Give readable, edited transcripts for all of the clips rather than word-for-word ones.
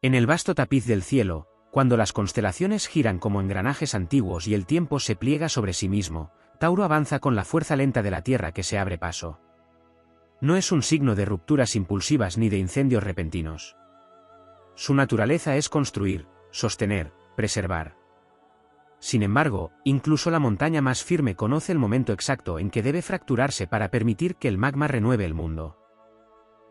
En el vasto tapiz del cielo, cuando las constelaciones giran como engranajes antiguos y el tiempo se pliega sobre sí mismo, Tauro avanza con la fuerza lenta de la Tierra que se abre paso. No es un signo de rupturas impulsivas ni de incendios repentinos. Su naturaleza es construir, sostener, preservar. Sin embargo, incluso la montaña más firme conoce el momento exacto en que debe fracturarse para permitir que el magma renueve el mundo.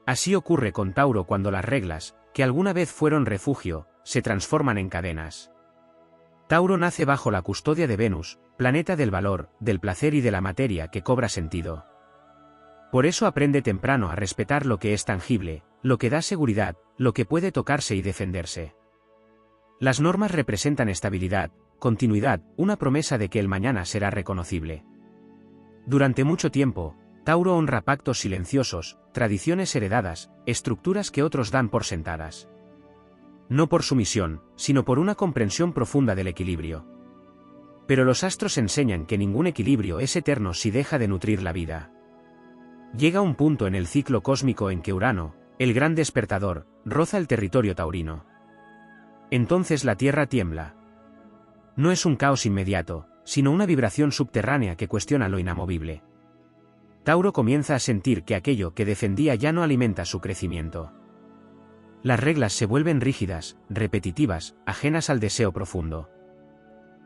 Así ocurre con Tauro cuando las reglas, que alguna vez fueron refugio, se transforman en cadenas. Tauro nace bajo la custodia de Venus, planeta del valor, del placer y de la materia que cobra sentido. Por eso aprende temprano a respetar lo que es tangible, lo que da seguridad, lo que puede tocarse y defenderse. Las normas representan estabilidad, continuidad, una promesa de que el mañana será reconocible. Durante mucho tiempo, Tauro honra pactos silenciosos, tradiciones heredadas, estructuras que otros dan por sentadas. No por sumisión, sino por una comprensión profunda del equilibrio. Pero los astros enseñan que ningún equilibrio es eterno si deja de nutrir la vida. Llega un punto en el ciclo cósmico en que Urano, el gran despertador, roza el territorio taurino. Entonces la Tierra tiembla. No es un caos inmediato, sino una vibración subterránea que cuestiona lo inamovible. Tauro comienza a sentir que aquello que defendía ya no alimenta su crecimiento. Las reglas se vuelven rígidas, repetitivas, ajenas al deseo profundo.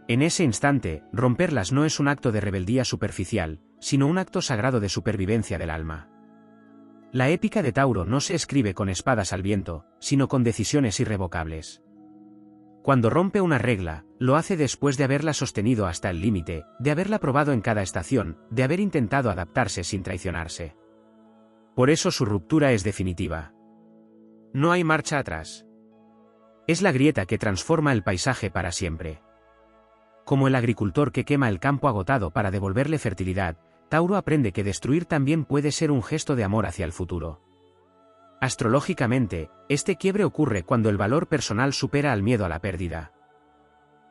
En ese instante, romperlas no es un acto de rebeldía superficial, sino un acto sagrado de supervivencia del alma. La épica de Tauro no se escribe con espadas al viento, sino con decisiones irrevocables. Cuando rompe una regla, lo hace después de haberla sostenido hasta el límite, de haberla probado en cada estación, de haber intentado adaptarse sin traicionarse. Por eso su ruptura es definitiva. No hay marcha atrás. Es la grieta que transforma el paisaje para siempre. Como el agricultor que quema el campo agotado para devolverle fertilidad, Tauro aprende que destruir también puede ser un gesto de amor hacia el futuro. Astrológicamente, este quiebre ocurre cuando el valor personal supera al miedo a la pérdida.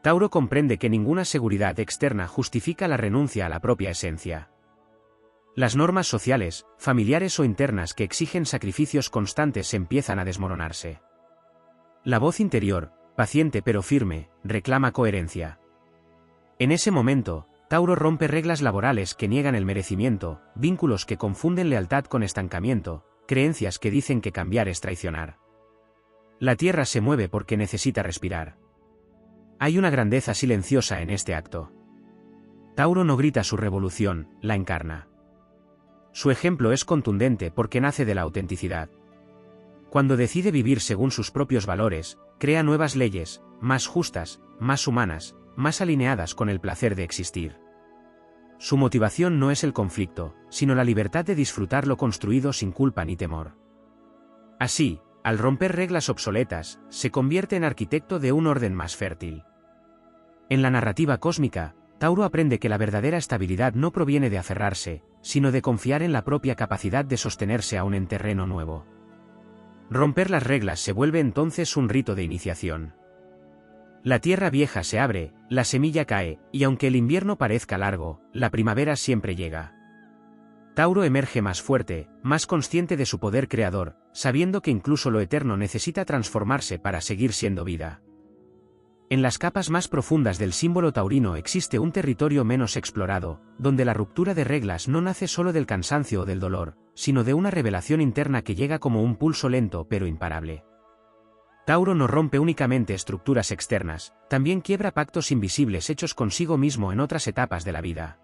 Tauro comprende que ninguna seguridad externa justifica la renuncia a la propia esencia. Las normas sociales, familiares o internas que exigen sacrificios constantes empiezan a desmoronarse. La voz interior, paciente pero firme, reclama coherencia. En ese momento, Tauro rompe reglas laborales que niegan el merecimiento, vínculos que confunden lealtad con estancamiento, creencias que dicen que cambiar es traicionar. La Tierra se mueve porque necesita respirar. Hay una grandeza silenciosa en este acto. Tauro no grita su revolución, la encarna. Su ejemplo es contundente porque nace de la autenticidad. Cuando decide vivir según sus propios valores, crea nuevas leyes, más justas, más humanas, más alineadas con el placer de existir. Su motivación no es el conflicto, sino la libertad de disfrutar lo construido sin culpa ni temor. Así, al romper reglas obsoletas, se convierte en arquitecto de un orden más fértil. En la narrativa cósmica, Tauro aprende que la verdadera estabilidad no proviene de aferrarse, sino de confiar en la propia capacidad de sostenerse aún en terreno nuevo. Romper las reglas se vuelve entonces un rito de iniciación. La tierra vieja se abre, la semilla cae, y aunque el invierno parezca largo, la primavera siempre llega. Tauro emerge más fuerte, más consciente de su poder creador, sabiendo que incluso lo eterno necesita transformarse para seguir siendo vida. En las capas más profundas del símbolo taurino existe un territorio menos explorado, donde la ruptura de reglas no nace solo del cansancio o del dolor, sino de una revelación interna que llega como un pulso lento pero imparable. Tauro no rompe únicamente estructuras externas, también quiebra pactos invisibles hechos consigo mismo en otras etapas de la vida.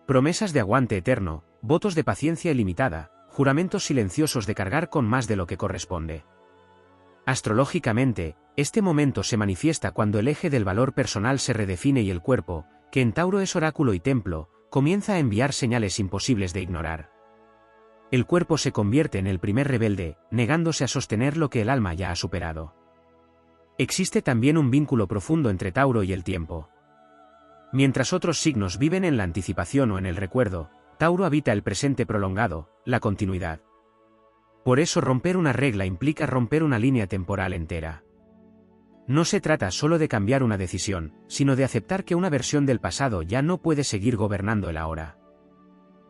Promesas de aguante eterno, votos de paciencia ilimitada, juramentos silenciosos de cargar con más de lo que corresponde. Astrológicamente, este momento se manifiesta cuando el eje del valor personal se redefine y el cuerpo, que en Tauro es oráculo y templo, comienza a enviar señales imposibles de ignorar. El cuerpo se convierte en el primer rebelde, negándose a sostener lo que el alma ya ha superado. Existe también un vínculo profundo entre Tauro y el tiempo. Mientras otros signos viven en la anticipación o en el recuerdo, Tauro habita el presente prolongado, la continuidad. Por eso romper una regla implica romper una línea temporal entera. No se trata solo de cambiar una decisión, sino de aceptar que una versión del pasado ya no puede seguir gobernando el ahora.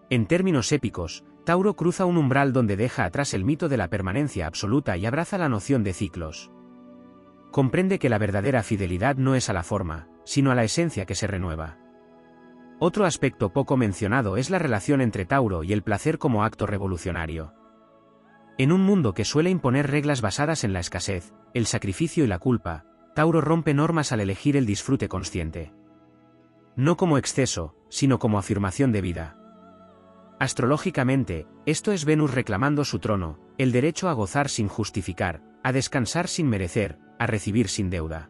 En términos épicos, Tauro cruza un umbral donde deja atrás el mito de la permanencia absoluta y abraza la noción de ciclos. comprende que la verdadera fidelidad no es a la forma, sino a la esencia que se renueva. Otro aspecto poco mencionado es la relación entre Tauro y el placer como acto revolucionario. En un mundo que suele imponer reglas basadas en la escasez, el sacrificio y la culpa, Tauro rompe normas al elegir el disfrute consciente. No como exceso, sino como afirmación de vida. Astrológicamente, esto es Venus reclamando su trono, el derecho a gozar sin justificar, a descansar sin merecer, a recibir sin deuda.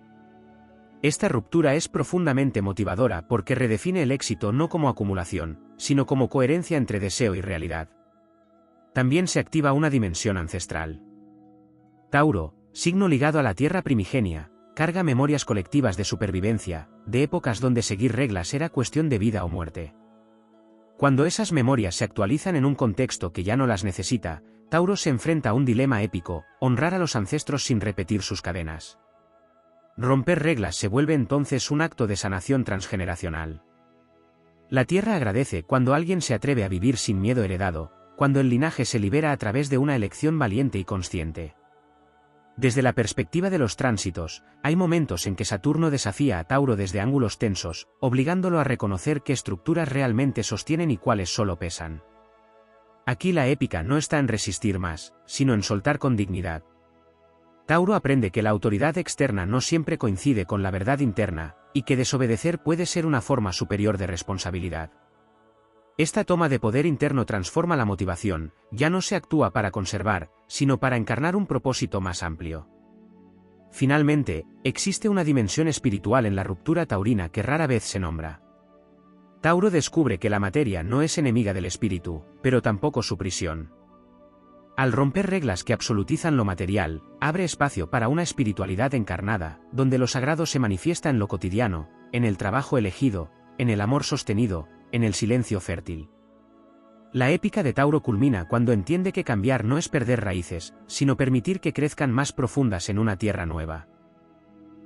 Esta ruptura es profundamente motivadora porque redefine el éxito no como acumulación, sino como coherencia entre deseo y realidad. También se activa una dimensión ancestral. Tauro, signo ligado a la tierra primigenia, carga memorias colectivas de supervivencia, de épocas donde seguir reglas era cuestión de vida o muerte. Cuando esas memorias se actualizan en un contexto que ya no las necesita, Tauro se enfrenta a un dilema épico: honrar a los ancestros sin repetir sus cadenas. Romper reglas se vuelve entonces un acto de sanación transgeneracional. La tierra agradece cuando alguien se atreve a vivir sin miedo heredado, cuando el linaje se libera a través de una elección valiente y consciente. Desde la perspectiva de los tránsitos, hay momentos en que Saturno desafía a Tauro desde ángulos tensos, obligándolo a reconocer qué estructuras realmente sostienen y cuáles solo pesan. Aquí la épica no está en resistir más, sino en soltar con dignidad. Tauro aprende que la autoridad externa no siempre coincide con la verdad interna, y que desobedecer puede ser una forma superior de responsabilidad. Esta toma de poder interno transforma la motivación, ya no se actúa para conservar, sino para encarnar un propósito más amplio. Finalmente, existe una dimensión espiritual en la ruptura taurina que rara vez se nombra. Tauro descubre que la materia no es enemiga del espíritu, pero tampoco su prisión. Al romper reglas que absolutizan lo material, abre espacio para una espiritualidad encarnada, donde lo sagrado se manifiesta en lo cotidiano, en el trabajo elegido, en el amor sostenido, en el silencio fértil. La épica de Tauro culmina cuando entiende que cambiar no es perder raíces, sino permitir que crezcan más profundas en una tierra nueva.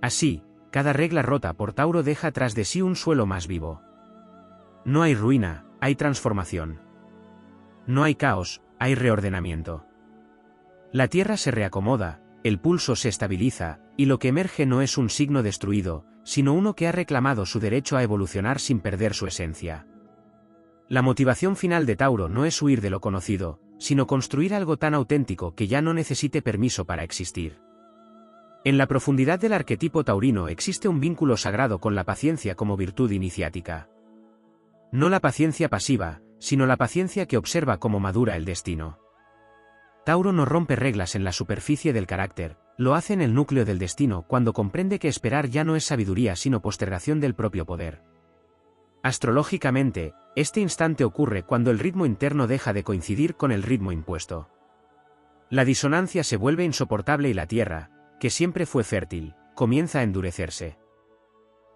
Así, cada regla rota por Tauro deja tras de sí un suelo más vivo. No hay ruina, hay transformación. No hay caos, hay reordenamiento. La tierra se reacomoda, el pulso se estabiliza, y lo que emerge no es un signo destruido, sino uno que ha reclamado su derecho a evolucionar sin perder su esencia. La motivación final de Tauro no es huir de lo conocido, sino construir algo tan auténtico que ya no necesite permiso para existir. En la profundidad del arquetipo taurino existe un vínculo sagrado con la paciencia como virtud iniciática. No la paciencia pasiva, sino la paciencia que observa cómo madura el destino. Tauro no rompe reglas en la superficie del carácter, lo hace en el núcleo del destino cuando comprende que esperar ya no es sabiduría sino postergación del propio poder. Astrológicamente, este instante ocurre cuando el ritmo interno deja de coincidir con el ritmo impuesto. La disonancia se vuelve insoportable y la tierra, que siempre fue fértil, comienza a endurecerse.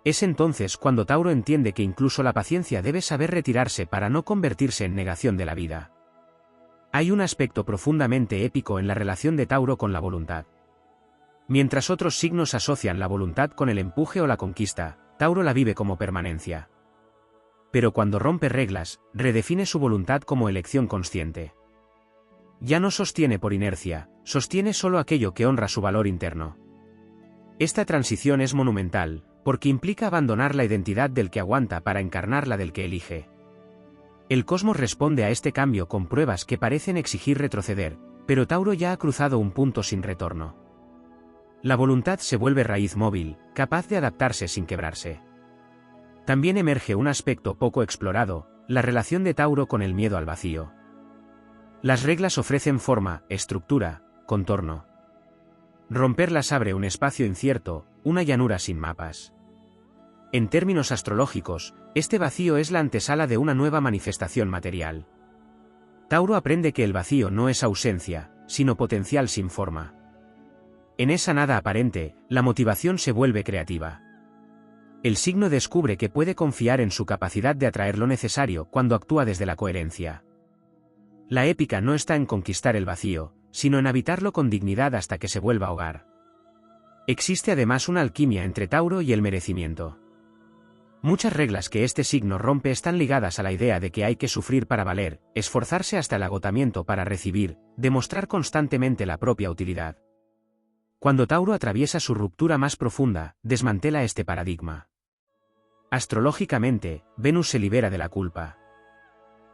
Es entonces cuando Tauro entiende que incluso la paciencia debe saber retirarse para no convertirse en negación de la vida. Hay un aspecto profundamente épico en la relación de Tauro con la voluntad. Mientras otros signos asocian la voluntad con el empuje o la conquista, Tauro la vive como permanencia. Pero cuando rompe reglas, redefine su voluntad como elección consciente. Ya no sostiene por inercia, sostiene solo aquello que honra su valor interno. Esta transición es monumental, porque implica abandonar la identidad del que aguanta para encarnar la del que elige. El cosmos responde a este cambio con pruebas que parecen exigir retroceder, pero Tauro ya ha cruzado un punto sin retorno. La voluntad se vuelve raíz móvil, capaz de adaptarse sin quebrarse. También emerge un aspecto poco explorado, la relación de Tauro con el miedo al vacío. Las reglas ofrecen forma, estructura, contorno. Romperlas abre un espacio incierto, una llanura sin mapas. En términos astrológicos, este vacío es la antesala de una nueva manifestación material. Tauro aprende que el vacío no es ausencia, sino potencial sin forma. En esa nada aparente, la motivación se vuelve creativa. El signo descubre que puede confiar en su capacidad de atraer lo necesario cuando actúa desde la coherencia. La épica no está en conquistar el vacío, sino en habitarlo con dignidad hasta que se vuelva hogar. Existe además una alquimia entre Tauro y el merecimiento. Muchas reglas que este signo rompe están ligadas a la idea de que hay que sufrir para valer, esforzarse hasta el agotamiento para recibir, demostrar constantemente la propia utilidad. Cuando Tauro atraviesa su ruptura más profunda, desmantela este paradigma. Astrológicamente, Venus se libera de la culpa.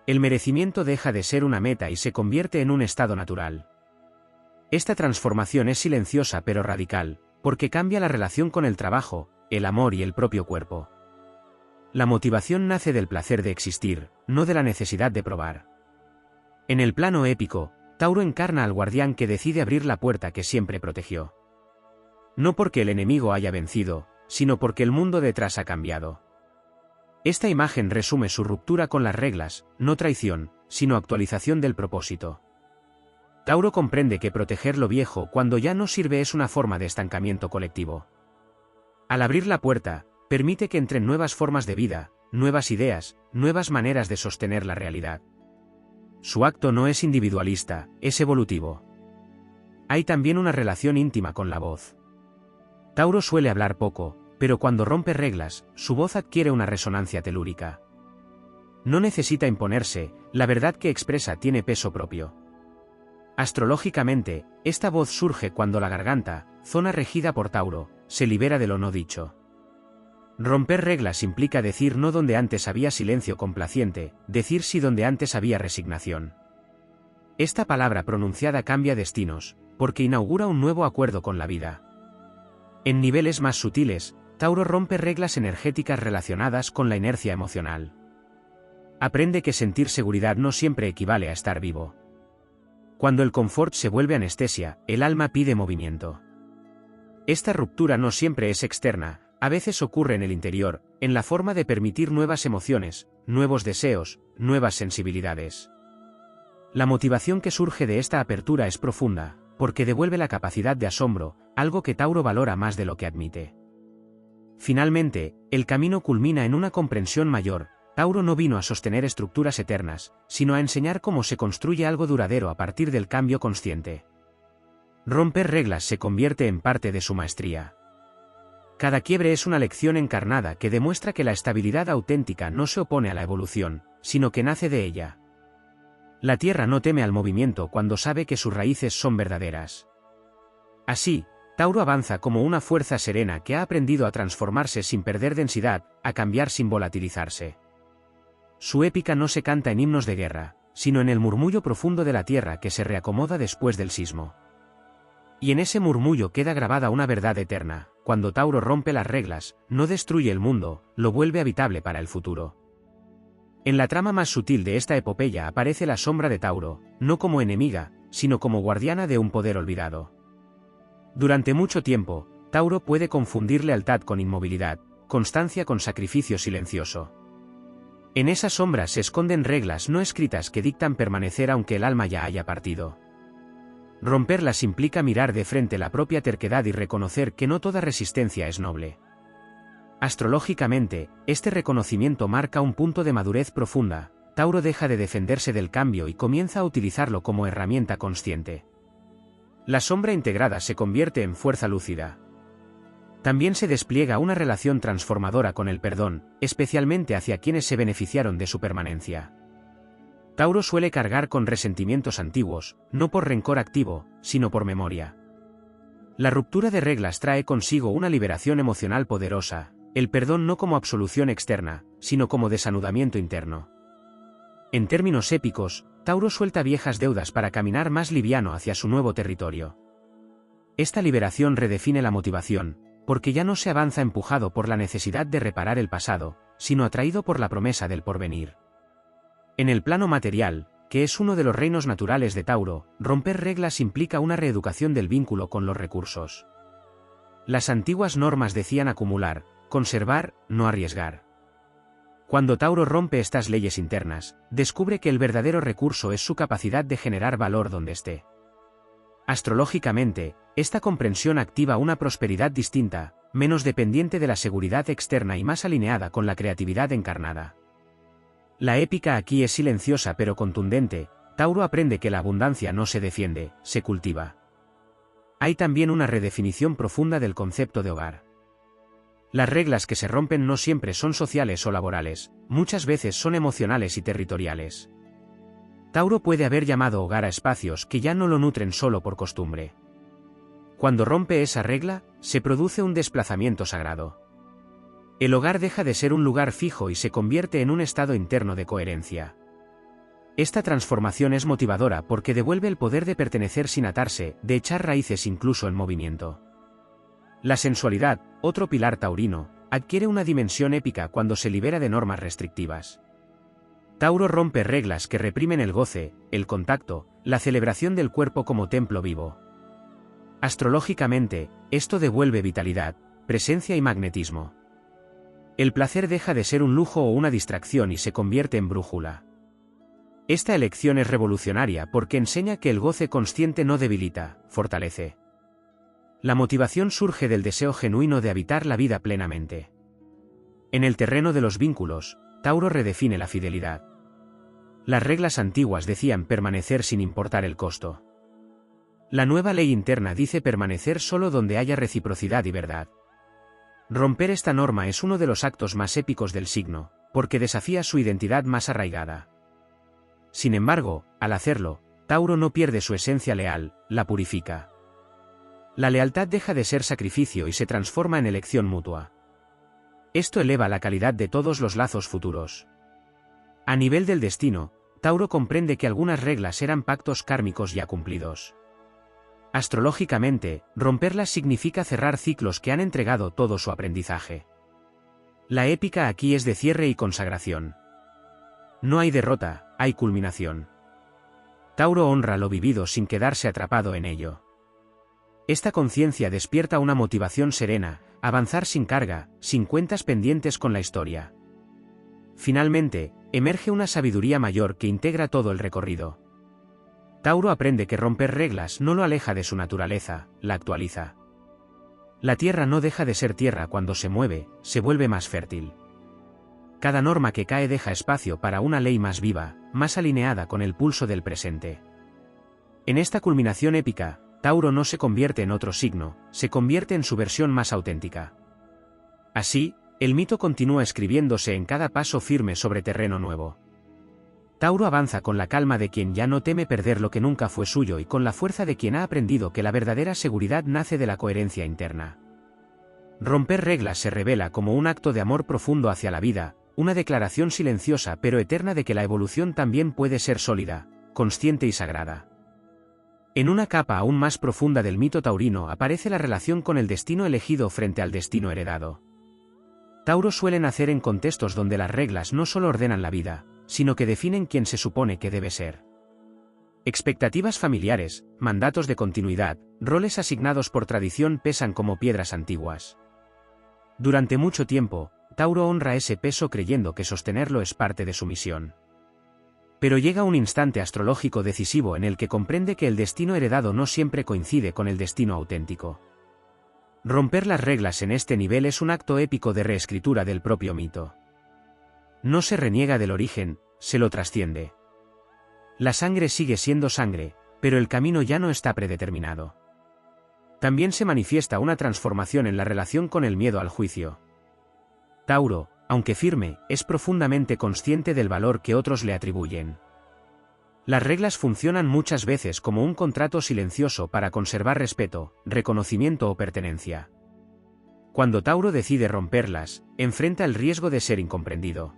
El merecimiento deja de ser una meta y se convierte en un estado natural. Esta transformación es silenciosa pero radical, porque cambia la relación con el trabajo, el amor y el propio cuerpo. La motivación nace del placer de existir, no de la necesidad de probar. En el plano épico, Tauro encarna al guardián que decide abrir la puerta que siempre protegió. No porque el enemigo haya vencido, sino porque el mundo detrás ha cambiado. Esta imagen resume su ruptura con las reglas, no traición, sino actualización del propósito. Tauro comprende que proteger lo viejo cuando ya no sirve es una forma de estancamiento colectivo. Al abrir la puerta, permite que entren nuevas formas de vida, nuevas ideas, nuevas maneras de sostener la realidad. Su acto no es individualista, es evolutivo. Hay también una relación íntima con la voz. Tauro suele hablar poco, pero cuando rompe reglas, su voz adquiere una resonancia telúrica. No necesita imponerse, la verdad que expresa tiene peso propio. Astrológicamente, esta voz surge cuando la garganta, zona regida por Tauro, se libera de lo no dicho. Romper reglas implica decir no donde antes había silencio complaciente, decir sí donde antes había resignación. Esta palabra pronunciada cambia destinos, porque inaugura un nuevo acuerdo con la vida. En niveles más sutiles, Tauro rompe reglas energéticas relacionadas con la inercia emocional. Aprende que sentir seguridad no siempre equivale a estar vivo. Cuando el confort se vuelve anestesia, el alma pide movimiento. Esta ruptura no siempre es externa, a veces ocurre en el interior, en la forma de permitir nuevas emociones, nuevos deseos, nuevas sensibilidades. La motivación que surge de esta apertura es profunda, porque devuelve la capacidad de asombro, algo que Tauro valora más de lo que admite. Finalmente, el camino culmina en una comprensión mayor. Tauro no vino a sostener estructuras eternas, sino a enseñar cómo se construye algo duradero a partir del cambio consciente. Romper reglas se convierte en parte de su maestría. Cada quiebre es una lección encarnada que demuestra que la estabilidad auténtica no se opone a la evolución, sino que nace de ella. La Tierra no teme al movimiento cuando sabe que sus raíces son verdaderas. Así, Tauro avanza como una fuerza serena que ha aprendido a transformarse sin perder densidad, a cambiar sin volatilizarse. Su épica no se canta en himnos de guerra, sino en el murmullo profundo de la tierra que se reacomoda después del sismo. Y en ese murmullo queda grabada una verdad eterna: cuando Tauro rompe las reglas, no destruye el mundo, lo vuelve habitable para el futuro. En la trama más sutil de esta epopeya aparece la sombra de Tauro, no como enemiga, sino como guardiana de un poder olvidado. Durante mucho tiempo, Tauro puede confundir lealtad con inmovilidad, constancia con sacrificio silencioso. En esa sombra se esconden reglas no escritas que dictan permanecer aunque el alma ya haya partido. Romperlas implica mirar de frente la propia terquedad y reconocer que no toda resistencia es noble. Astrológicamente, este reconocimiento marca un punto de madurez profunda. Tauro deja de defenderse del cambio y comienza a utilizarlo como herramienta consciente. La sombra integrada se convierte en fuerza lúcida. También se despliega una relación transformadora con el perdón, especialmente hacia quienes se beneficiaron de su permanencia. Tauro suele cargar con resentimientos antiguos, no por rencor activo, sino por memoria. La ruptura de reglas trae consigo una liberación emocional poderosa, el perdón no como absolución externa, sino como desanudamiento interno. En términos épicos, Tauro suelta viejas deudas para caminar más liviano hacia su nuevo territorio. Esta liberación redefine la motivación, porque ya no se avanza empujado por la necesidad de reparar el pasado, sino atraído por la promesa del porvenir. En el plano material, que es uno de los reinos naturales de Tauro, romper reglas implica una reeducación del vínculo con los recursos. Las antiguas normas decían acumular, conservar, no arriesgar. Cuando Tauro rompe estas leyes internas, descubre que el verdadero recurso es su capacidad de generar valor donde esté. Astrológicamente, esta comprensión activa una prosperidad distinta, menos dependiente de la seguridad externa y más alineada con la creatividad encarnada. La épica aquí es silenciosa pero contundente. Tauro aprende que la abundancia no se defiende, se cultiva. Hay también una redefinición profunda del concepto de hogar. Las reglas que se rompen no siempre son sociales o laborales, muchas veces son emocionales y territoriales. Tauro puede haber llamado hogar a espacios que ya no lo nutren solo por costumbre. Cuando rompe esa regla, se produce un desplazamiento sagrado. El hogar deja de ser un lugar fijo y se convierte en un estado interno de coherencia. Esta transformación es motivadora porque devuelve el poder de pertenecer sin atarse, de echar raíces incluso en movimiento. La sensualidad, otro pilar taurino, adquiere una dimensión épica cuando se libera de normas restrictivas. Tauro rompe reglas que reprimen el goce, el contacto, la celebración del cuerpo como templo vivo. Astrológicamente, esto devuelve vitalidad, presencia y magnetismo. El placer deja de ser un lujo o una distracción y se convierte en brújula. Esta elección es revolucionaria porque enseña que el goce consciente no debilita, fortalece. La motivación surge del deseo genuino de habitar la vida plenamente. En el terreno de los vínculos, Tauro redefine la fidelidad. Las reglas antiguas decían permanecer sin importar el costo. La nueva ley interna dice permanecer solo donde haya reciprocidad y verdad. Romper esta norma es uno de los actos más épicos del signo, porque desafía su identidad más arraigada. Sin embargo, al hacerlo, Tauro no pierde su esencia leal, la purifica. La lealtad deja de ser sacrificio y se transforma en elección mutua. Esto eleva la calidad de todos los lazos futuros. A nivel del destino, Tauro comprende que algunas reglas eran pactos kármicos ya cumplidos. Astrológicamente, romperlas significa cerrar ciclos que han entregado todo su aprendizaje. La épica aquí es de cierre y consagración. No hay derrota, hay culminación. Tauro honra lo vivido sin quedarse atrapado en ello. Esta conciencia despierta una motivación serena, avanzar sin carga, sin cuentas pendientes con la historia. Finalmente, emerge una sabiduría mayor que integra todo el recorrido. Tauro aprende que romper reglas no lo aleja de su naturaleza, la actualiza. La tierra no deja de ser tierra cuando se mueve, se vuelve más fértil. Cada norma que cae deja espacio para una ley más viva, más alineada con el pulso del presente. En esta culminación épica, Tauro no se convierte en otro signo, se convierte en su versión más auténtica. Así, el mito continúa escribiéndose en cada paso firme sobre terreno nuevo. Tauro avanza con la calma de quien ya no teme perder lo que nunca fue suyo y con la fuerza de quien ha aprendido que la verdadera seguridad nace de la coherencia interna. Romper reglas se revela como un acto de amor profundo hacia la vida, una declaración silenciosa pero eterna de que la evolución también puede ser sólida, consciente y sagrada. En una capa aún más profunda del mito taurino aparece la relación con el destino elegido frente al destino heredado. Tauro suele nacer en contextos donde las reglas no solo ordenan la vida, sino que definen quién se supone que debe ser. Expectativas familiares, mandatos de continuidad, roles asignados por tradición pesan como piedras antiguas. Durante mucho tiempo, Tauro honra ese peso creyendo que sostenerlo es parte de su misión. Pero llega un instante astrológico decisivo en el que comprende que el destino heredado no siempre coincide con el destino auténtico. Romper las reglas en este nivel es un acto épico de reescritura del propio mito. No se reniega del origen, se lo trasciende. La sangre sigue siendo sangre, pero el camino ya no está predeterminado. También se manifiesta una transformación en la relación con el miedo al juicio. Tauro, aunque firme, es profundamente consciente del valor que otros le atribuyen. Las reglas funcionan muchas veces como un contrato silencioso para conservar respeto, reconocimiento o pertenencia. Cuando Tauro decide romperlas, enfrenta el riesgo de ser incomprendido.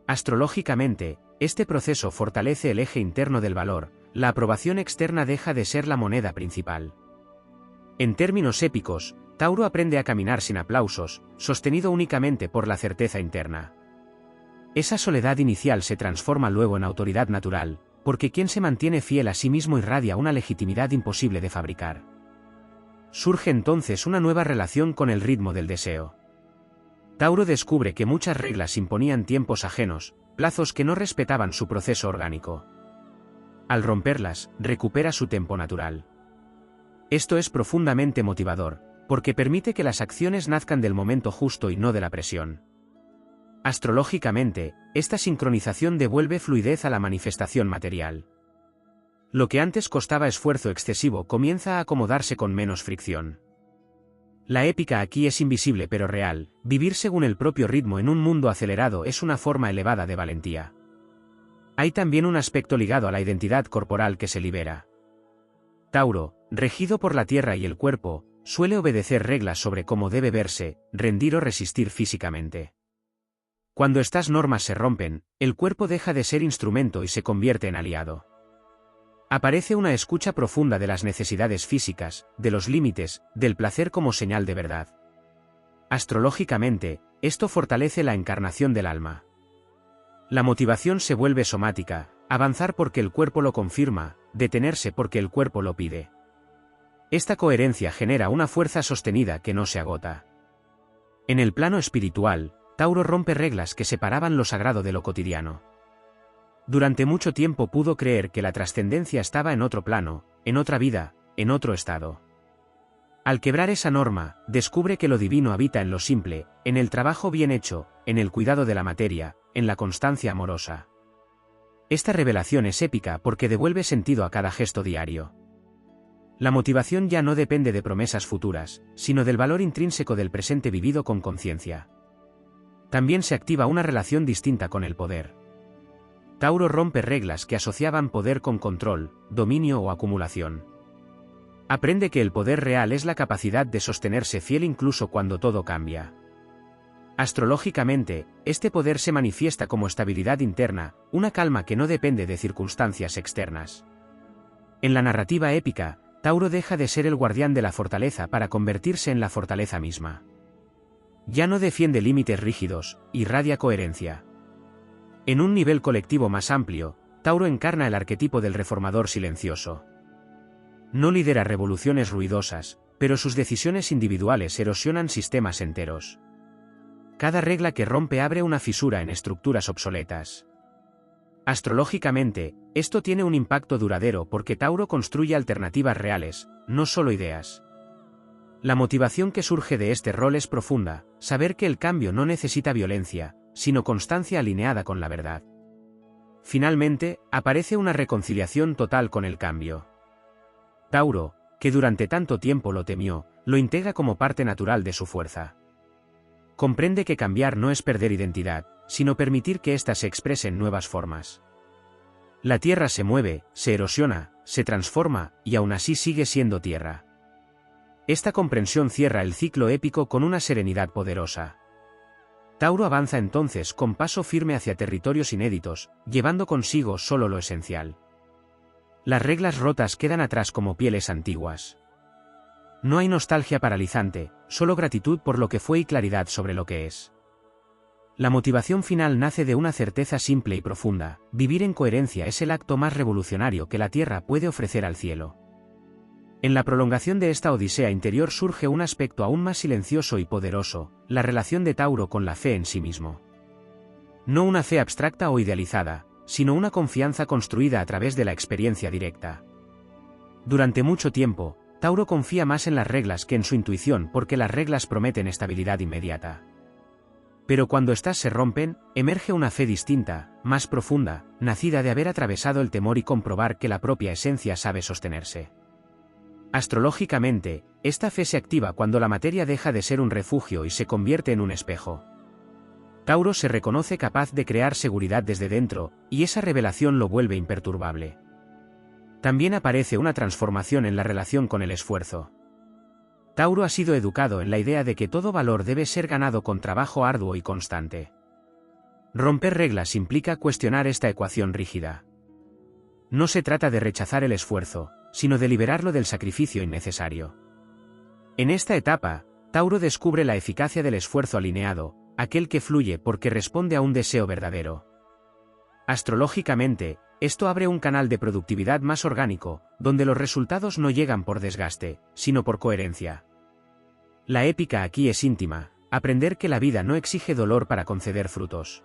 Astrológicamente, este proceso fortalece el eje interno del valor, la aprobación externa deja de ser la moneda principal. En términos épicos, Tauro aprende a caminar sin aplausos, sostenido únicamente por la certeza interna. Esa soledad inicial se transforma luego en autoridad natural, porque quien se mantiene fiel a sí mismo irradia una legitimidad imposible de fabricar. Surge entonces una nueva relación con el ritmo del deseo. Tauro descubre que muchas reglas imponían tiempos ajenos, plazos que no respetaban su proceso orgánico. Al romperlas, recupera su tempo natural. Esto es profundamente motivador, porque permite que las acciones nazcan del momento justo y no de la presión. Astrológicamente, esta sincronización devuelve fluidez a la manifestación material. Lo que antes costaba esfuerzo excesivo comienza a acomodarse con menos fricción. La épica aquí es invisible pero real, vivir según el propio ritmo en un mundo acelerado es una forma elevada de valentía. Hay también un aspecto ligado a la identidad corporal que se libera. Tauro, regido por la tierra y el cuerpo, suele obedecer reglas sobre cómo debe verse, rendir o resistir físicamente. Cuando estas normas se rompen, el cuerpo deja de ser instrumento y se convierte en aliado. Aparece una escucha profunda de las necesidades físicas, de los límites, del placer como señal de verdad. Astrológicamente, esto fortalece la encarnación del alma. La motivación se vuelve somática, avanzar porque el cuerpo lo confirma, detenerse porque el cuerpo lo pide. Esta coherencia genera una fuerza sostenida que no se agota. En el plano espiritual, Tauro rompe reglas que separaban lo sagrado de lo cotidiano. Durante mucho tiempo pudo creer que la trascendencia estaba en otro plano, en otra vida, en otro estado. Al quebrar esa norma, descubre que lo divino habita en lo simple, en el trabajo bien hecho, en el cuidado de la materia, en la constancia amorosa. Esta revelación es épica porque devuelve sentido a cada gesto diario. La motivación ya no depende de promesas futuras, sino del valor intrínseco del presente vivido con conciencia. También se activa una relación distinta con el poder. Tauro rompe reglas que asociaban poder con control, dominio o acumulación. Aprende que el poder real es la capacidad de sostenerse fiel incluso cuando todo cambia. Astrológicamente, este poder se manifiesta como estabilidad interna, una calma que no depende de circunstancias externas. En la narrativa épica, Tauro deja de ser el guardián de la fortaleza para convertirse en la fortaleza misma. Ya no defiende límites rígidos, irradia coherencia. En un nivel colectivo más amplio, Tauro encarna el arquetipo del reformador silencioso. No lidera revoluciones ruidosas, pero sus decisiones individuales erosionan sistemas enteros. Cada regla que rompe abre una fisura en estructuras obsoletas. Astrológicamente, esto tiene un impacto duradero porque Tauro construye alternativas reales, no solo ideas. La motivación que surge de este rol es profunda, saber que el cambio no necesita violencia, sino constancia alineada con la verdad. Finalmente, aparece una reconciliación total con el cambio. Tauro, que durante tanto tiempo lo temió, lo integra como parte natural de su fuerza. Comprende que cambiar no es perder identidad, sino permitir que ésta se exprese en nuevas formas. La tierra se mueve, se erosiona, se transforma, y aún así sigue siendo tierra. Esta comprensión cierra el ciclo épico con una serenidad poderosa. Tauro avanza entonces con paso firme hacia territorios inéditos, llevando consigo solo lo esencial. Las reglas rotas quedan atrás como pieles antiguas. No hay nostalgia paralizante, solo gratitud por lo que fue y claridad sobre lo que es. La motivación final nace de una certeza simple y profunda: vivir en coherencia es el acto más revolucionario que la Tierra puede ofrecer al cielo. En la prolongación de esta odisea interior surge un aspecto aún más silencioso y poderoso: la relación de Tauro con la fe en sí mismo. No una fe abstracta o idealizada, sino una confianza construida a través de la experiencia directa. Durante mucho tiempo, Tauro confía más en las reglas que en su intuición porque las reglas prometen estabilidad inmediata. Pero cuando éstas se rompen, emerge una fe distinta, más profunda, nacida de haber atravesado el temor y comprobar que la propia esencia sabe sostenerse. Astrológicamente, esta fe se activa cuando la materia deja de ser un refugio y se convierte en un espejo. Tauro se reconoce capaz de crear seguridad desde dentro, y esa revelación lo vuelve imperturbable. También aparece una transformación en la relación con el esfuerzo. Tauro ha sido educado en la idea de que todo valor debe ser ganado con trabajo arduo y constante. Romper reglas implica cuestionar esta ecuación rígida. No se trata de rechazar el esfuerzo, sino de liberarlo del sacrificio innecesario. En esta etapa, Tauro descubre la eficacia del esfuerzo alineado, aquel que fluye porque responde a un deseo verdadero. Astrológicamente, esto abre un canal de productividad más orgánico, donde los resultados no llegan por desgaste, sino por coherencia. La épica aquí es íntima: aprender que la vida no exige dolor para conceder frutos.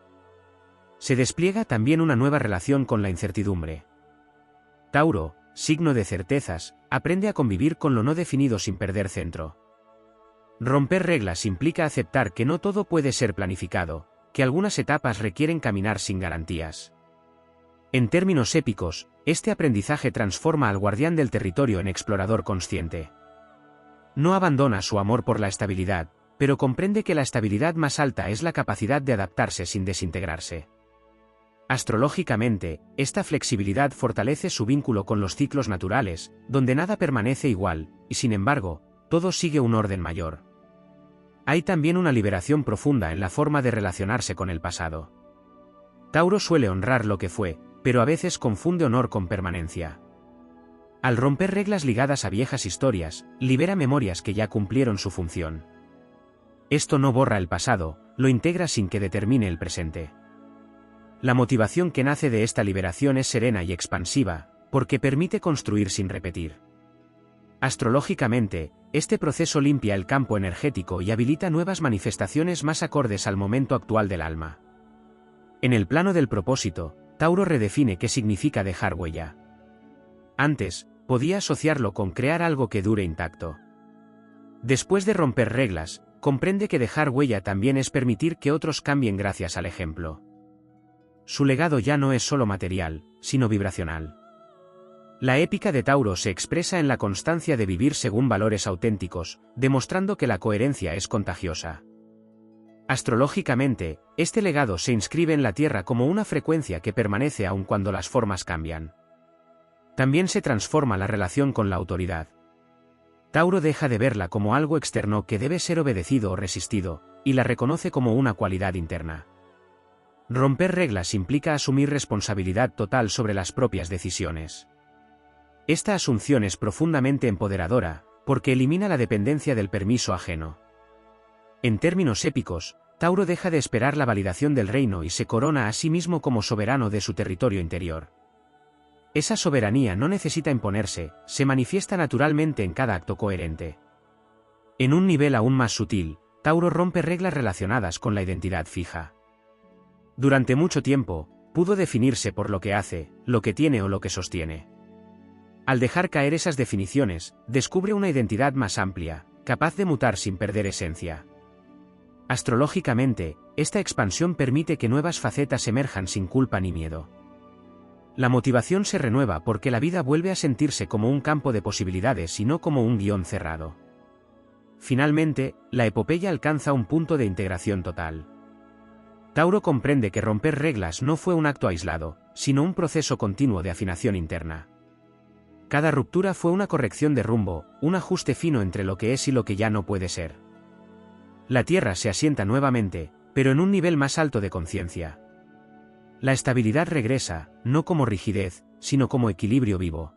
Se despliega también una nueva relación con la incertidumbre. Tauro, signo de certezas, aprende a convivir con lo no definido sin perder centro. Romper reglas implica aceptar que no todo puede ser planificado, que algunas etapas requieren caminar sin garantías. En términos épicos, este aprendizaje transforma al guardián del territorio en explorador consciente. No abandona su amor por la estabilidad, pero comprende que la estabilidad más alta es la capacidad de adaptarse sin desintegrarse. Astrológicamente, esta flexibilidad fortalece su vínculo con los ciclos naturales, donde nada permanece igual, y sin embargo, todo sigue un orden mayor. Hay también una liberación profunda en la forma de relacionarse con el pasado. Tauro suele honrar lo que fue, pero a veces confunde honor con permanencia. Al romper reglas ligadas a viejas historias, libera memorias que ya cumplieron su función. Esto no borra el pasado, lo integra sin que determine el presente. La motivación que nace de esta liberación es serena y expansiva, porque permite construir sin repetir. Astrológicamente, este proceso limpia el campo energético y habilita nuevas manifestaciones más acordes al momento actual del alma. En el plano del propósito, Tauro redefine qué significa dejar huella. Antes, podía asociarlo con crear algo que dure intacto. Después de romper reglas, comprende que dejar huella también es permitir que otros cambien gracias al ejemplo. Su legado ya no es solo material, sino vibracional. La épica de Tauro se expresa en la constancia de vivir según valores auténticos, demostrando que la coherencia es contagiosa. Astrológicamente, este legado se inscribe en la Tierra como una frecuencia que permanece aun cuando las formas cambian. También se transforma la relación con la autoridad. Tauro deja de verla como algo externo que debe ser obedecido o resistido, y la reconoce como una cualidad interna. Romper reglas implica asumir responsabilidad total sobre las propias decisiones. Esta asunción es profundamente empoderadora, porque elimina la dependencia del permiso ajeno. En términos épicos, Tauro deja de esperar la validación del reino y se corona a sí mismo como soberano de su territorio interior. Esa soberanía no necesita imponerse, se manifiesta naturalmente en cada acto coherente. En un nivel aún más sutil, Tauro rompe reglas relacionadas con la identidad fija. Durante mucho tiempo, pudo definirse por lo que hace, lo que tiene o lo que sostiene. Al dejar caer esas definiciones, descubre una identidad más amplia, capaz de mutar sin perder esencia. Astrológicamente, esta expansión permite que nuevas facetas emerjan sin culpa ni miedo. La motivación se renueva porque la vida vuelve a sentirse como un campo de posibilidades y no como un guión cerrado. Finalmente, la epopeya alcanza un punto de integración total. Tauro comprende que romper reglas no fue un acto aislado, sino un proceso continuo de afinación interna. Cada ruptura fue una corrección de rumbo, un ajuste fino entre lo que es y lo que ya no puede ser. La Tierra se asienta nuevamente, pero en un nivel más alto de conciencia. La estabilidad regresa, no como rigidez, sino como equilibrio vivo.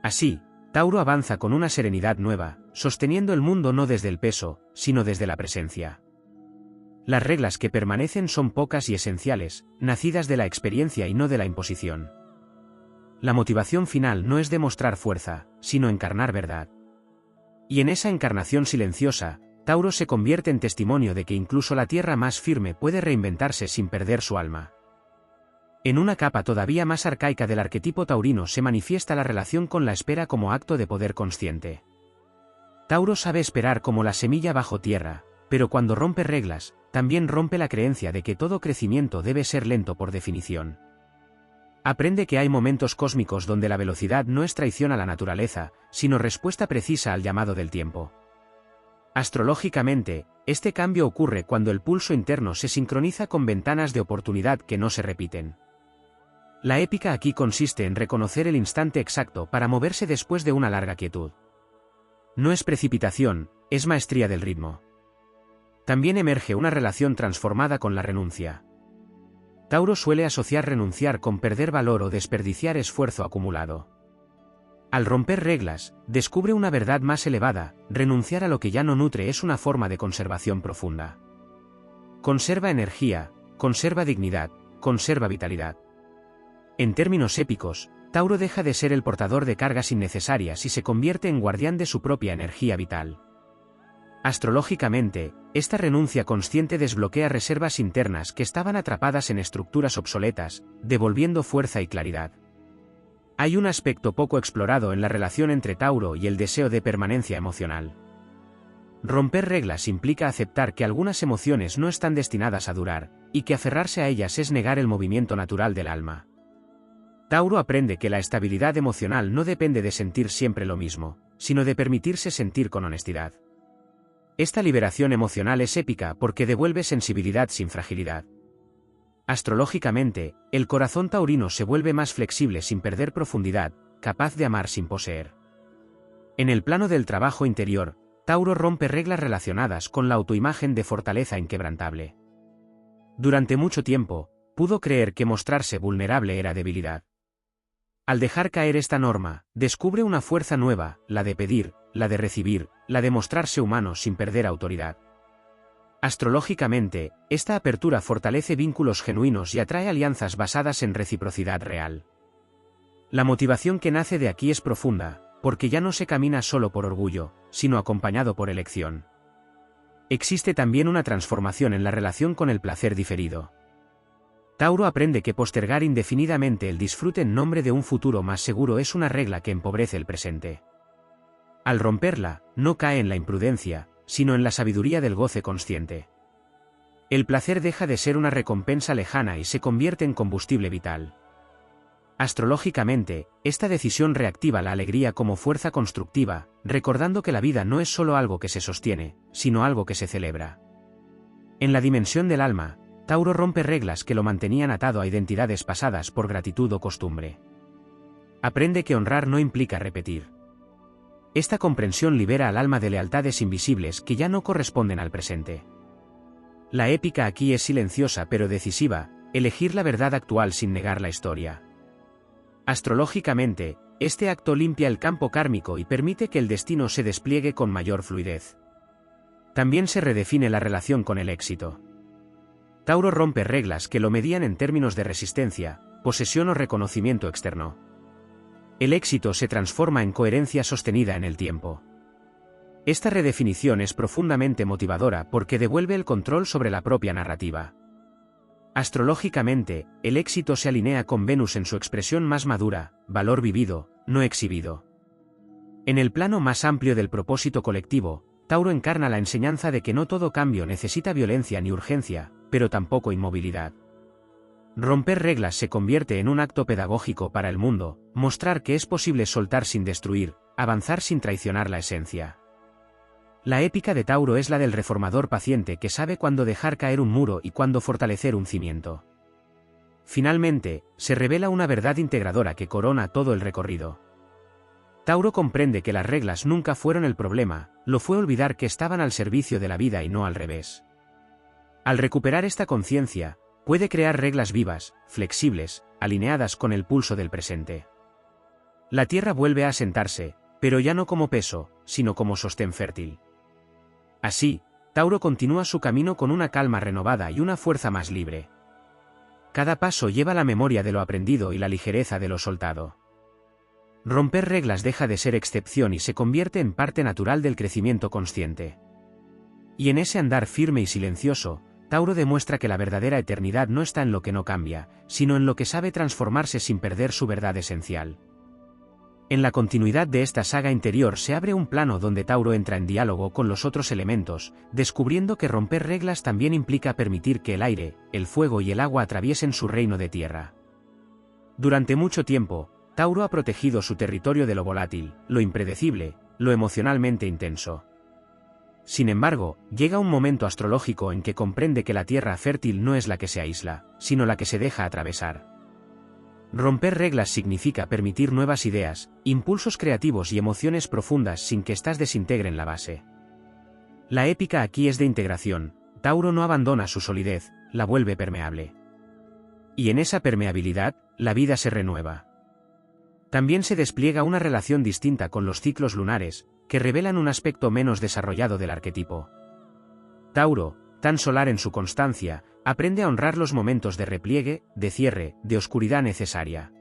Así, Tauro avanza con una serenidad nueva, sosteniendo el mundo no desde el peso, sino desde la presencia. Las reglas que permanecen son pocas y esenciales, nacidas de la experiencia y no de la imposición. La motivación final no es demostrar fuerza, sino encarnar verdad. Y en esa encarnación silenciosa, Tauro se convierte en testimonio de que incluso la tierra más firme puede reinventarse sin perder su alma. En una capa todavía más arcaica del arquetipo taurino se manifiesta la relación con la espera como acto de poder consciente. Tauro sabe esperar como la semilla bajo tierra, pero cuando rompe reglas, también rompe la creencia de que todo crecimiento debe ser lento por definición. Aprende que hay momentos cósmicos donde la velocidad no es traición a la naturaleza, sino respuesta precisa al llamado del tiempo. Astrológicamente, este cambio ocurre cuando el pulso interno se sincroniza con ventanas de oportunidad que no se repiten. La épica aquí consiste en reconocer el instante exacto para moverse después de una larga quietud. No es precipitación, es maestría del ritmo. También emerge una relación transformada con la renuncia. Tauro suele asociar renunciar con perder valor o desperdiciar esfuerzo acumulado. Al romper reglas, descubre una verdad más elevada: renunciar a lo que ya no nutre es una forma de conservación profunda. Conserva energía, conserva dignidad, conserva vitalidad. En términos épicos, Tauro deja de ser el portador de cargas innecesarias y se convierte en guardián de su propia energía vital. Astrológicamente, esta renuncia consciente desbloquea reservas internas que estaban atrapadas en estructuras obsoletas, devolviendo fuerza y claridad. Hay un aspecto poco explorado en la relación entre Tauro y el deseo de permanencia emocional. Romper reglas implica aceptar que algunas emociones no están destinadas a durar, y que aferrarse a ellas es negar el movimiento natural del alma. Tauro aprende que la estabilidad emocional no depende de sentir siempre lo mismo, sino de permitirse sentir con honestidad. Esta liberación emocional es épica porque devuelve sensibilidad sin fragilidad. Astrológicamente, el corazón taurino se vuelve más flexible sin perder profundidad, capaz de amar sin poseer. En el plano del trabajo interior, Tauro rompe reglas relacionadas con la autoimagen de fortaleza inquebrantable. Durante mucho tiempo, pudo creer que mostrarse vulnerable era debilidad. Al dejar caer esta norma, descubre una fuerza nueva, la de pedir, la de recibir, la de mostrarse humano sin perder autoridad. Astrológicamente, esta apertura fortalece vínculos genuinos y atrae alianzas basadas en reciprocidad real. La motivación que nace de aquí es profunda, porque ya no se camina solo por orgullo, sino acompañado por elección. Existe también una transformación en la relación con el placer diferido. Tauro aprende que postergar indefinidamente el disfrute en nombre de un futuro más seguro es una regla que empobrece el presente. Al romperla, no cae en la imprudencia, sino en la sabiduría del goce consciente. El placer deja de ser una recompensa lejana y se convierte en combustible vital. Astrológicamente, esta decisión reactiva la alegría como fuerza constructiva, recordando que la vida no es solo algo que se sostiene, sino algo que se celebra. En la dimensión del alma, Tauro rompe reglas que lo mantenían atado a identidades pasadas por gratitud o costumbre. Aprende que honrar no implica repetir. Esta comprensión libera al alma de lealtades invisibles que ya no corresponden al presente. La épica aquí es silenciosa pero decisiva, elegir la verdad actual sin negar la historia. Astrológicamente, este acto limpia el campo kármico y permite que el destino se despliegue con mayor fluidez. También se redefine la relación con el éxito. Tauro rompe reglas que lo medían en términos de resistencia, posesión o reconocimiento externo. El éxito se transforma en coherencia sostenida en el tiempo. Esta redefinición es profundamente motivadora porque devuelve el control sobre la propia narrativa. Astrológicamente, el éxito se alinea con Venus en su expresión más madura, valor vivido, no exhibido. En el plano más amplio del propósito colectivo, Tauro encarna la enseñanza de que no todo cambio necesita violencia ni urgencia, pero tampoco inmovilidad. Romper reglas se convierte en un acto pedagógico para el mundo, mostrar que es posible soltar sin destruir, avanzar sin traicionar la esencia. La épica de Tauro es la del reformador paciente que sabe cuándo dejar caer un muro y cuándo fortalecer un cimiento. Finalmente, se revela una verdad integradora que corona todo el recorrido. Tauro comprende que las reglas nunca fueron el problema, lo fue olvidar que estaban al servicio de la vida y no al revés. Al recuperar esta conciencia, puede crear reglas vivas, flexibles, alineadas con el pulso del presente. La tierra vuelve a asentarse, pero ya no como peso, sino como sostén fértil. Así, Tauro continúa su camino con una calma renovada y una fuerza más libre. Cada paso lleva la memoria de lo aprendido y la ligereza de lo soltado. Romper reglas deja de ser excepción y se convierte en parte natural del crecimiento consciente. Y en ese andar firme y silencioso, Tauro demuestra que la verdadera eternidad no está en lo que no cambia, sino en lo que sabe transformarse sin perder su verdad esencial. En la continuidad de esta saga interior se abre un plano donde Tauro entra en diálogo con los otros elementos, descubriendo que romper reglas también implica permitir que el aire, el fuego y el agua atraviesen su reino de tierra. Durante mucho tiempo, Tauro ha protegido su territorio de lo volátil, lo impredecible, lo emocionalmente intenso. Sin embargo, llega un momento astrológico en que comprende que la tierra fértil no es la que se aísla, sino la que se deja atravesar. Romper reglas significa permitir nuevas ideas, impulsos creativos y emociones profundas sin que éstas desintegren la base. La épica aquí es de integración, Tauro no abandona su solidez, la vuelve permeable. Y en esa permeabilidad, la vida se renueva. También se despliega una relación distinta con los ciclos lunares, que revelan un aspecto menos desarrollado del arquetipo. Tauro, tan solar en su constancia, aprende a honrar los momentos de repliegue, de cierre, de oscuridad necesaria.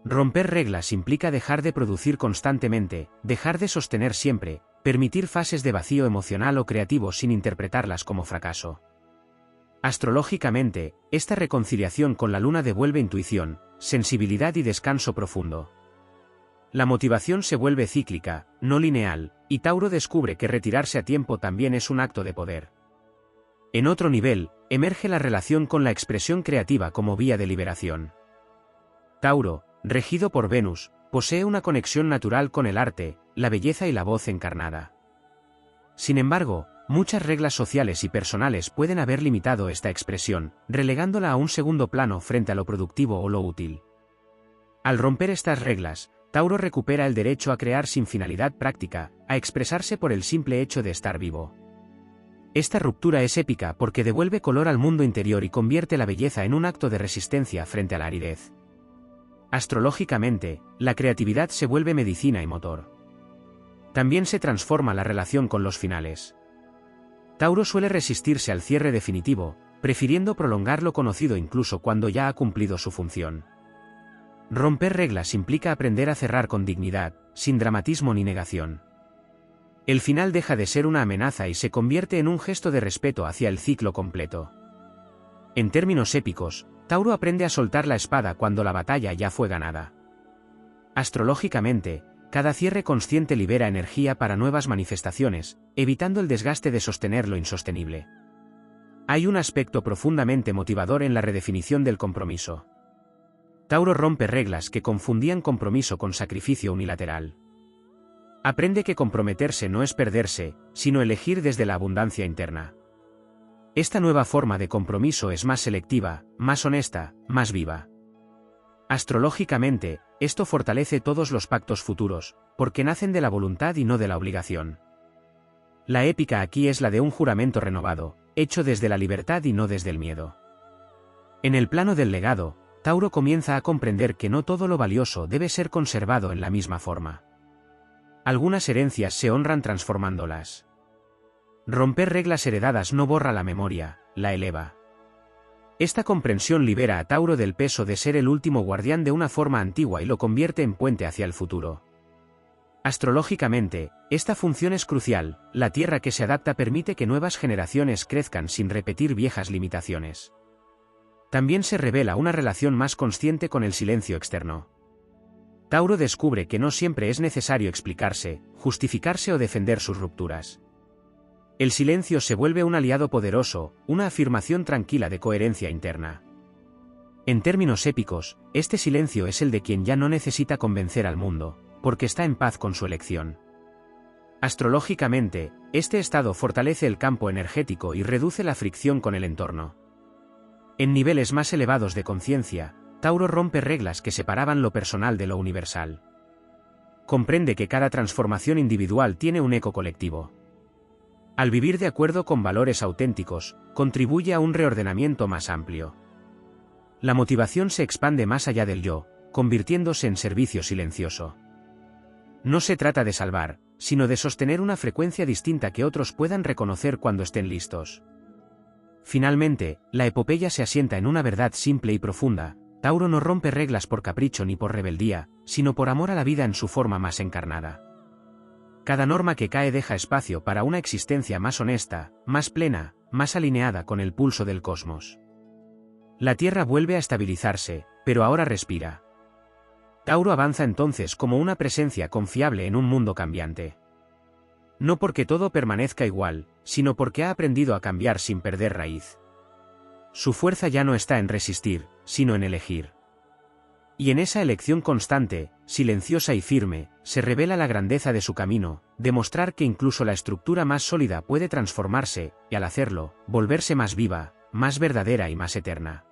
Romper reglas implica dejar de producir constantemente, dejar de sostener siempre, permitir fases de vacío emocional o creativo sin interpretarlas como fracaso. Astrológicamente, esta reconciliación con la luna devuelve intuición, sensibilidad y descanso profundo. La motivación se vuelve cíclica, no lineal, y Tauro descubre que retirarse a tiempo también es un acto de poder. En otro nivel, emerge la relación con la expresión creativa como vía de liberación. Tauro, regido por Venus, posee una conexión natural con el arte, la belleza y la voz encarnada. Sin embargo, Muchas reglas sociales y personales pueden haber limitado esta expresión, relegándola a un segundo plano frente a lo productivo o lo útil. Al romper estas reglas, Tauro recupera el derecho a crear sin finalidad práctica, a expresarse por el simple hecho de estar vivo. Esta ruptura es épica porque devuelve color al mundo interior y convierte la belleza en un acto de resistencia frente a la aridez. Astrológicamente, la creatividad se vuelve medicina y motor. También se transforma la relación con los finales. Tauro suele resistirse al cierre definitivo, prefiriendo prolongar lo conocido incluso cuando ya ha cumplido su función. Romper reglas implica aprender a cerrar con dignidad, sin dramatismo ni negación. El final deja de ser una amenaza y se convierte en un gesto de respeto hacia el ciclo completo. En términos épicos, Tauro aprende a soltar la espada cuando la batalla ya fue ganada. Astrológicamente, cada cierre consciente libera energía para nuevas manifestaciones, evitando el desgaste de sostener lo insostenible. Hay un aspecto profundamente motivador en la redefinición del compromiso. Tauro rompe reglas que confundían compromiso con sacrificio unilateral. Aprende que comprometerse no es perderse, sino elegir desde la abundancia interna. Esta nueva forma de compromiso es más selectiva, más honesta, más viva. Astrológicamente, esto fortalece todos los pactos futuros, porque nacen de la voluntad y no de la obligación. La épica aquí es la de un juramento renovado, hecho desde la libertad y no desde el miedo. En el plano del legado, Tauro comienza a comprender que no todo lo valioso debe ser conservado en la misma forma. Algunas herencias se honran transformándolas. Romper reglas heredadas no borra la memoria, la eleva. Esta comprensión libera a Tauro del peso de ser el último guardián de una forma antigua y lo convierte en puente hacia el futuro. Astrológicamente, esta función es crucial. La Tierra que se adapta permite que nuevas generaciones crezcan sin repetir viejas limitaciones. También se revela una relación más consciente con el silencio externo. Tauro descubre que no siempre es necesario explicarse, justificarse o defender sus rupturas. El silencio se vuelve un aliado poderoso, una afirmación tranquila de coherencia interna. En términos épicos, este silencio es el de quien ya no necesita convencer al mundo, porque está en paz con su elección. Astrológicamente, este estado fortalece el campo energético y reduce la fricción con el entorno. En niveles más elevados de conciencia, Tauro rompe reglas que separaban lo personal de lo universal. Comprende que cada transformación individual tiene un eco colectivo. Al vivir de acuerdo con valores auténticos, contribuye a un reordenamiento más amplio. La motivación se expande más allá del yo, convirtiéndose en servicio silencioso. No se trata de salvar, sino de sostener una frecuencia distinta que otros puedan reconocer cuando estén listos. Finalmente, la epopeya se asienta en una verdad simple y profunda. Tauro no rompe reglas por capricho ni por rebeldía, sino por amor a la vida en su forma más encarnada. Cada norma que cae deja espacio para una existencia más honesta, más plena, más alineada con el pulso del cosmos. La Tierra vuelve a estabilizarse, pero ahora respira. Tauro avanza entonces como una presencia confiable en un mundo cambiante. No porque todo permanezca igual, sino porque ha aprendido a cambiar sin perder raíz. Su fuerza ya no está en resistir, sino en elegir. Y en esa elección constante, silenciosa y firme, se revela la grandeza de su camino, demostrar que incluso la estructura más sólida puede transformarse, y al hacerlo, volverse más viva, más verdadera y más eterna.